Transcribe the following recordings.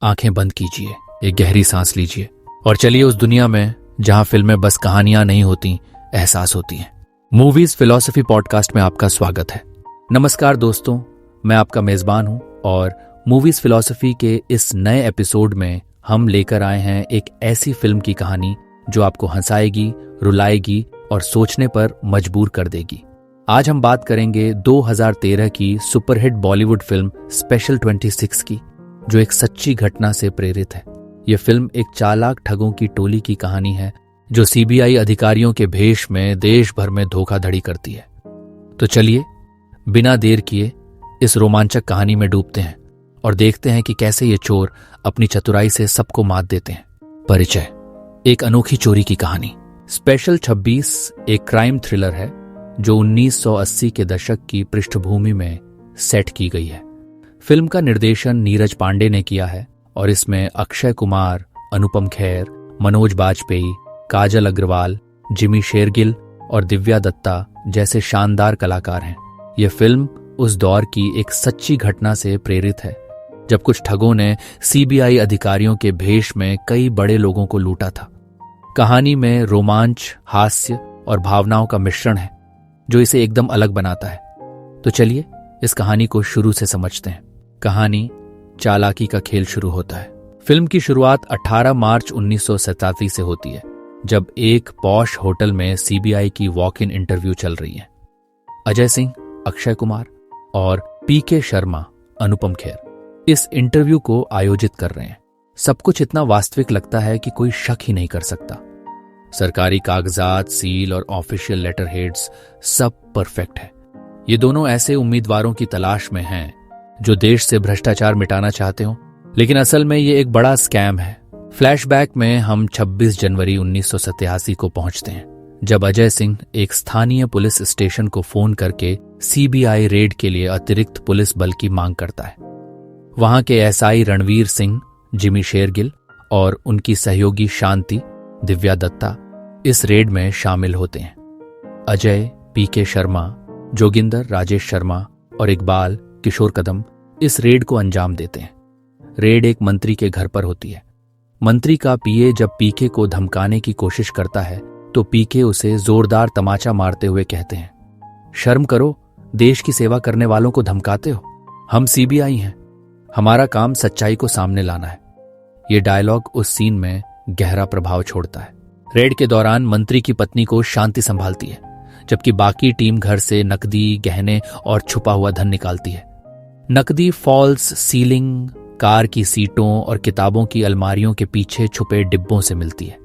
आंखें बंद कीजिए, एक गहरी सांस लीजिए और चलिए उस दुनिया में जहां फिल्में बस कहानियां नहीं होती, एहसास होती हैं। मूवीज फिलॉसफी पॉडकास्ट में आपका स्वागत है। नमस्कार दोस्तों, मैं आपका मेजबान हूं और मूवीज फिलॉसफी के इस नए एपिसोड में हम लेकर आए हैं एक ऐसी फिल्म की कहानी जो आपको हंसाएगी, रुलाएगी और सोचने पर मजबूर कर देगी। आज हम बात करेंगे 2013 की सुपरहिट बॉलीवुड फिल्म स्पेशल 26 की, जो एक सच्ची घटना से प्रेरित है। यह फिल्म एक चालाक ठगों की टोली की कहानी है जो सीबीआई अधिकारियों के भेष में देश भर में धोखाधड़ी करती है। तो चलिए बिना देर किए इस रोमांचक कहानी में डूबते हैं और देखते हैं कि कैसे ये चोर अपनी चतुराई से सबको मात देते हैं। परिचय: एक अनोखी चोरी की कहानी। स्पेशल 26 एक क्राइम थ्रिलर है जो 1980 के दशक की पृष्ठभूमि में सेट की गई है। फिल्म का निर्देशन नीरज पांडे ने किया है और इसमें अक्षय कुमार, अनुपम खेर, मनोज बाजपेयी, काजल अग्रवाल, जिमी शेरगिल और दिव्या दत्ता जैसे शानदार कलाकार हैं। यह फिल्म उस दौर की एक सच्ची घटना से प्रेरित है जब कुछ ठगों ने सीबीआई अधिकारियों के भेष में कई बड़े लोगों को लूटा था। कहानी में रोमांच, हास्य और भावनाओं का मिश्रण है जो इसे एकदम अलग बनाता है। तो चलिए इस कहानी को शुरू से समझते हैं। कहानी चालाकी का खेल शुरू होता है। फिल्म की शुरुआत 18 मार्च 1987 से होती है जब एक पॉश होटल में सीबीआई की वॉक इन इंटरव्यू चल रही है। अजय सिंह, अक्षय कुमार और पीके शर्मा, अनुपम खेर इस इंटरव्यू को आयोजित कर रहे हैं। सब कुछ इतना वास्तविक लगता है कि कोई शक ही नहीं कर सकता। सरकारी कागजात, सील और ऑफिशियल लेटर हेड्स सब परफेक्ट है। ये दोनों ऐसे उम्मीदवारों की तलाश में हैं जो देश से भ्रष्टाचार मिटाना चाहते हो, लेकिन असल में ये एक बड़ा स्कैम है। फ्लैशबैक में हम 26 जनवरी 1987 को पहुंचते हैं जब अजय सिंह एक स्थानीय पुलिस स्टेशन को फोन करके सीबीआई रेड के लिए अतिरिक्त पुलिस बल की मांग करता है। वहां के एसआई रणवीर सिंह, जिमी शेरगिल और उनकी सहयोगी शांति, दिव्या दत्ता इस रेड में शामिल होते हैं। अजय, पीके शर्मा, जोगिंदर, राजेश शर्मा और इकबाल, किशोर कदम इस रेड को अंजाम देते हैं। रेड एक मंत्री के घर पर होती है। मंत्री का पीए जब पीके को धमकाने की कोशिश करता है तो पीके उसे जोरदार तमाचा मारते हुए कहते हैं, शर्म करो, देश की सेवा करने वालों को धमकाते हो। हम सीबीआई हैं, हमारा काम सच्चाई को सामने लाना है। ये डायलॉग उस सीन में गहरा प्रभाव छोड़ता है। रेड के दौरान मंत्री की पत्नी को शांति संभालती है जबकि बाकी टीम घर से नकदी, गहने और छुपा हुआ धन निकालती है। नकदी फॉल्स सीलिंग, कार की सीटों और किताबों की अलमारियों के पीछे छुपे डिब्बों से मिलती है।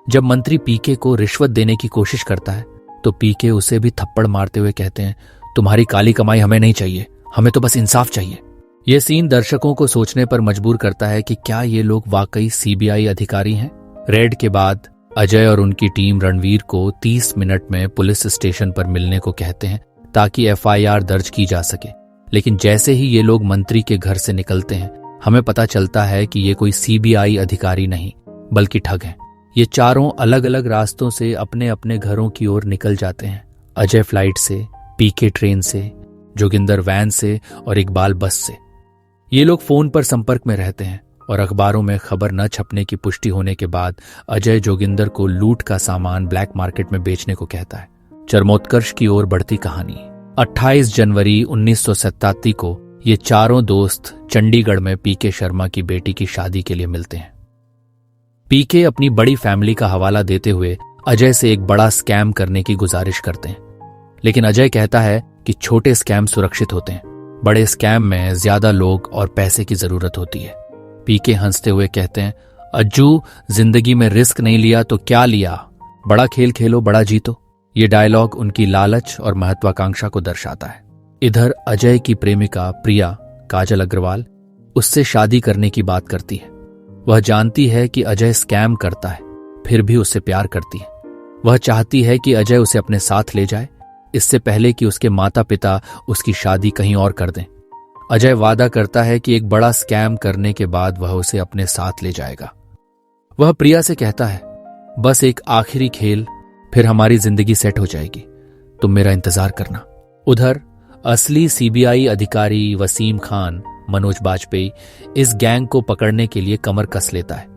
जब मंत्री पीके को रिश्वत देने की कोशिश करता है तो पीके उसे भी थप्पड़ मारते हुए कहते हैं, तुम्हारी काली कमाई हमें नहीं चाहिए, हमें तो बस इंसाफ चाहिए। यह सीन दर्शकों को सोचने पर मजबूर करता है कि क्या ये लोग वाकई सीबीआई अधिकारी हैं। रेड के बाद अजय और उनकी टीम रणवीर को 30 मिनट में पुलिस स्टेशन पर मिलने को कहते हैं ताकि एफआईआर दर्ज की जा सके। लेकिन जैसे ही ये लोग मंत्री के घर से निकलते हैं हमें पता चलता है कि ये कोई सीबीआई अधिकारी नहीं बल्कि ठग हैं। ये चारों अलग अलग रास्तों से अपने अपने घरों की ओर निकल जाते हैं। अजय फ्लाइट से, पीके ट्रेन से, जोगिंदर वैन से और इकबाल बस से। ये लोग फोन पर संपर्क में रहते हैं और अखबारों में खबर न छपने की पुष्टि होने के बाद अजय जोगिंदर को लूट का सामान ब्लैक मार्केट में बेचने को कहता है। चरमोत्कर्ष की ओर बढ़ती कहानी। 28 जनवरी 1987 को ये चारों दोस्त चंडीगढ़ में पीके शर्मा की बेटी की शादी के लिए मिलते हैं। पीके अपनी बड़ी फैमिली का हवाला देते हुए अजय से एक बड़ा स्कैम करने की गुजारिश करते हैं, लेकिन अजय कहता है कि छोटे स्कैम सुरक्षित होते हैं, बड़े स्कैम में ज्यादा लोग और पैसे की जरूरत होती है। पीके हंसते हुए कहते हैं, अज्जू, जिंदगी में रिस्क नहीं लिया तो क्या लिया, बड़ा खेल खेलो, बड़ा जीतो। ये डायलॉग उनकी लालच और महत्वाकांक्षा को दर्शाता है। इधर अजय की प्रेमिका प्रिया, काजल अग्रवाल, उससे शादी करने की बात करती है। वह जानती है कि अजय स्कैम करता है, फिर भी उससे प्यार करती है। वह चाहती है कि अजय उसे अपने साथ ले जाए, इससे पहले कि उसके माता पिता उसकी शादी कहीं और कर दें। अजय वादा करता है कि एक बड़ा स्कैम करने के बाद वह उसे अपने साथ ले जाएगा। वह प्रिया से कहता है, बस एक आखिरी खेल, फिर हमारी जिंदगी सेट हो जाएगी, तुम मेरा इंतजार करना। उधर असली सीबीआई अधिकारी वसीम खान मनोज बाजपेयी इस गैंग को पकड़ने के लिए कमर कस लेता है।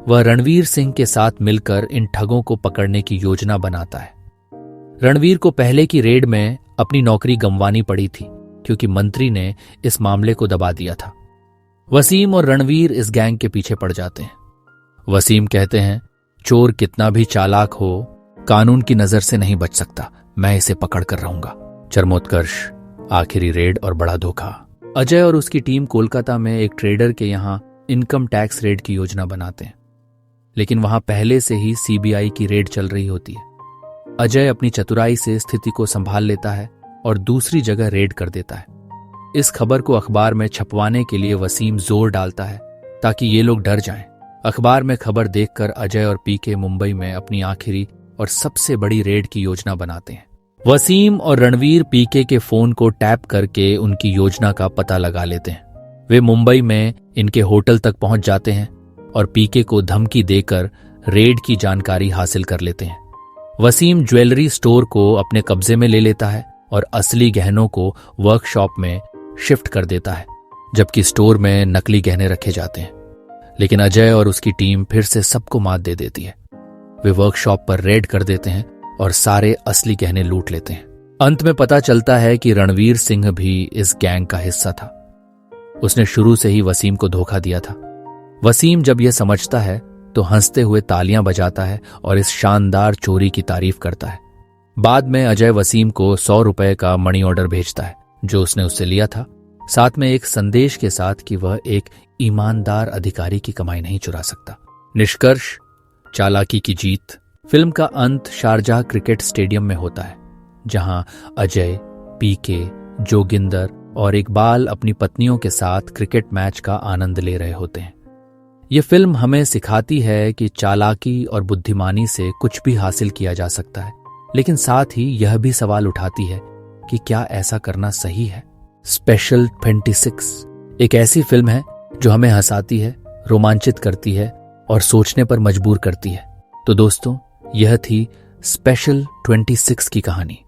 वह रणवीर सिंह के साथ मिलकर इन ठगों को पकड़ने की योजना बनाता है। रणवीर को पहले की रेड में अपनी नौकरी गंवानी पड़ी थी क्योंकि मंत्री ने इस मामले को दबा दिया था। वसीम और रणवीर इस गैंग के पीछे पड़ जाते हैं। वसीम कहते हैं, चोर कितना भी चालाक हो कानून की नजर से नहीं बच सकता, मैं इसे पकड़ कर रहूंगा। चरमोत्कर्ष, आखिरी रेड और बड़ा धोखा। अजय और उसकी टीम कोलकाता में एक ट्रेडर के यहां इनकम टैक्स रेड की योजना बनाते हैं, लेकिन वहां पहले से ही सीबीआई की रेड चल रही होती है। अजय अपनी चतुराई से स्थिति को संभाल लेता है और दूसरी जगह रेड कर देता है। इस खबर को अखबार में छपवाने के लिए वसीम जोर डालता है ताकि ये लोग डर जाएं। अखबार में खबर देखकर अजय और पीके मुंबई में अपनी आखिरी और सबसे बड़ी रेड की योजना बनाते हैं। वसीम और रणवीर पीके के फोन को टैप करके उनकी योजना का पता लगा लेते हैं। वे मुंबई में इनके होटल तक पहुंच जाते हैं और पीके को धमकी देकर रेड की जानकारी हासिल कर लेते हैं। वसीम ज्वेलरी स्टोर को अपने कब्जे में ले लेता है और असली गहनों को वर्कशॉप में शिफ्ट कर देता है, जबकि स्टोर में नकली गहने रखे जाते हैं। लेकिन अजय और उसकी टीम फिर से सबको मात दे देती है। वे वर्कशॉप पर रेड कर देते हैं और सारे असली गहने लूट लेते हैं। अंत में पता चलता है कि रणवीर सिंह भी इस गैंग का हिस्सा था। उसने शुरू से ही वसीम को धोखा दिया था। वसीम जब यह समझता है तो हंसते हुए तालियां बजाता है और इस शानदार चोरी की तारीफ करता है। बाद में अजय वसीम को 100 रुपए का मनी ऑर्डर भेजता है जो उसने उससे लिया था, साथ में एक संदेश के साथ कि वह एक ईमानदार अधिकारी की कमाई नहीं चुरा सकता। निष्कर्ष, चालाकी की जीत। फिल्म का अंत शारजाह क्रिकेट स्टेडियम में होता है, जहां अजय, पीके, जोगिंदर और इकबाल अपनी पत्नियों के साथ क्रिकेट मैच का आनंद ले रहे होते हैं। ये फिल्म हमें सिखाती है कि चालाकी और बुद्धिमानी से कुछ भी हासिल किया जा सकता है, लेकिन साथ ही यह भी सवाल उठाती है कि क्या ऐसा करना सही है। स्पेशल 26 एक ऐसी फिल्म है जो हमें हंसाती है, रोमांचित करती है और सोचने पर मजबूर करती है। तो दोस्तों, यह थी स्पेशल 26 की कहानी।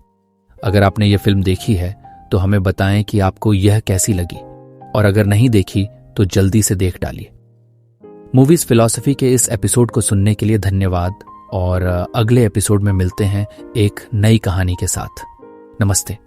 अगर आपने यह फिल्म देखी है तो हमें बताएं कि आपको यह कैसी लगी, और अगर नहीं देखी तो जल्दी से देख डालिए। मूवीज फिलॉसफी के इस एपिसोड को सुनने के लिए धन्यवाद, और अगले एपिसोड में मिलते हैं एक नई कहानी के साथ। नमस्ते।